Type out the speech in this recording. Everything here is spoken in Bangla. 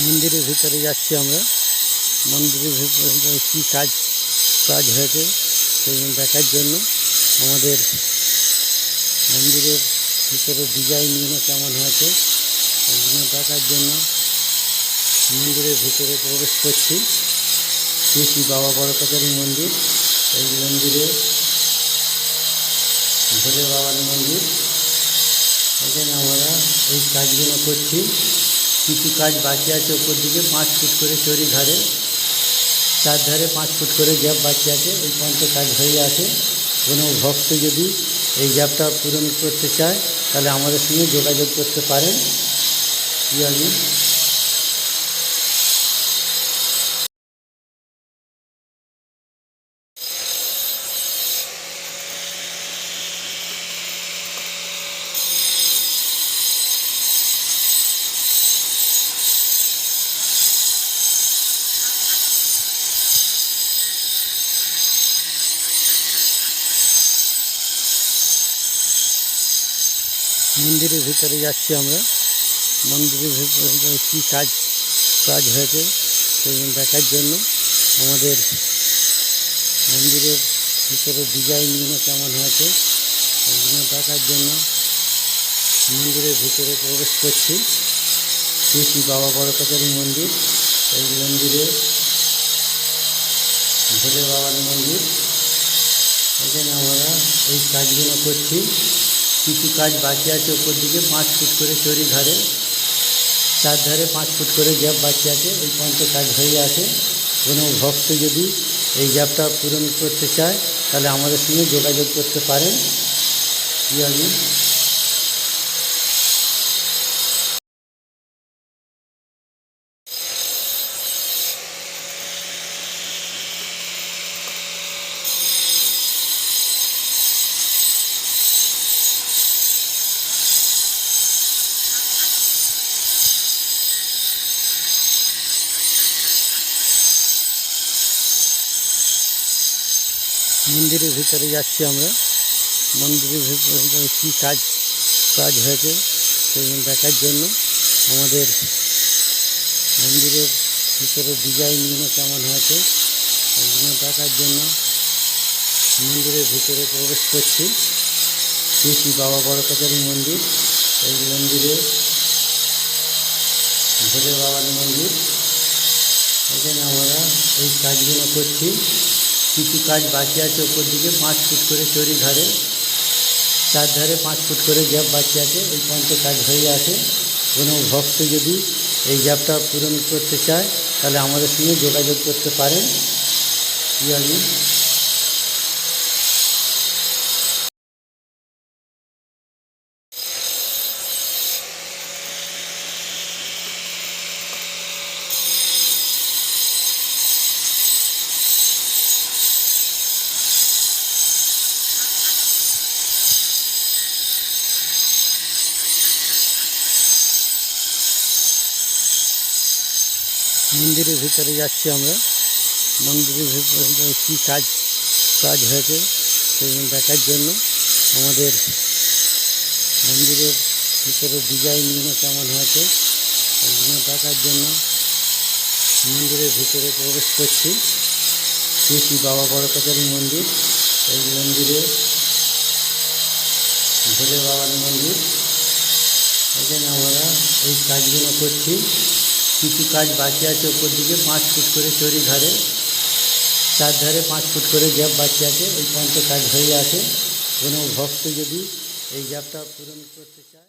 মন্দিরের ভিতরে যাচ্ছি আমরা। মন্দিরের ভিতরে কী কাজ হয়েছে সেগুলো দেখার জন্য। আমাদের মন্দিরের ভিতরে ডিজাইনগুলো কেমন হয়েছে সেগুলো দেখার জন্য মন্দিরের ভিতরে প্রবেশ করছি। শ্রী বাবা বড়কাচারী মন্দির। এই মন্দিরে ভোলে বাবার মন্দির। এখানে আমরা এই কাজগুলো করছি। কিছু কাজ বাকি আছে, ওপর দিকে 5 ফুট করে চড়ি ধারে, 4 ধারে 5 ফুট করে গ্যাপ বাকি আছে। এই পর্যন্ত কাজ হয়ে আছে। কোনো ভক্ত যদি এই গ্যাপটা পূরণ করতে চায় তাহলে আমাদের সঙ্গে যোগাযোগ করতে পারেন। আমি মন্দিরের ভিতরে যাচ্ছি আমরা। মন্দিরের ভিতরে কী কাজ হয়েছে সেগুলো দেখার জন্য। আমাদের মন্দিরের ভিতরে ডিজাইনগুলো কেমন হয়েছে সেগুলো দেখার জন্য মন্দিরের ভিতরে প্রবেশ করছি। শ্রী বাবা বড়কাচারী মন্দির। এই মন্দিরে ভোলে বাবার মন্দির। এখানে আমরা এই কাজগুলো করছি। কিছু কাজ বাকি আছে, ওপর দিকে 5 ফুট করে চড়ি ধারে, 4 ধারে 5 ফুট করে গ্যাপ বাকি আছে। এই পর্যন্ত কাজ হয়ে আছে। কোনো ভক্ত যদি এই গ্যাপটা পূরণ করতে চায় তাহলে আমাদের সঙ্গে যোগাযোগ করতে পারেন। আমি মন্দিরের ভিতরে যাচ্ছি আমরা। মন্দিরের ভিতরে কী কাজ হয়েছে সেগুলো দেখার জন্য। আমাদের মন্দিরের ভিতরে ডিজাইনগুলো কেমন হয়েছে সেগুলো দেখার জন্য মন্দিরের ভিতরে প্রবেশ করছি। শ্রী বাবা বড়কাচারী মন্দির। এই মন্দিরে ভোলে বাবার মন্দির। এখানে আমরা এই কাজগুলো করছি। কিছু কাজ বাকি আছে, ওপর দিকে 5 ফুট করে চড়ি ধারে, 4 ধারে 5 ফুট করে গ্যাপ বাকি আছে। এই পর্যন্ত কাজ হয়ে আছে। কোনো ভক্ত যদি এই গ্যাপটা পূরণ করতে চায় তাহলে আমাদের সঙ্গে যোগাযোগ করতে পারেন। আমি মন্দিরের ভিতরে যাচ্ছি আমরা। মন্দিরের ভিতরে কী কাজ হয়েছে সেগুলো দেখার জন্য। আমাদের মন্দিরের ভিতরে ডিজাইনগুলো কেমন হয়েছে সেগুলো দেখার জন্য মন্দিরের ভিতরে প্রবেশ করছি। শ্রী বাবা বড়কাচারী মন্দির। এই মন্দিরে ভোলে বাবার মন্দির। এখানে আমরা এই কাজগুলো করছি। কিছু কাজ বাকি আছে, ওপর দিকে 5 ফুট করে চড়ি ধারে, 4 ধারে 5 ফুট করে গ্যাপ বাকি আছে। এই পর্যন্ত কাজ হয়ে আছে। কোনো ভক্ত যদি এই গ্যাপটা পূরণ করতে চায়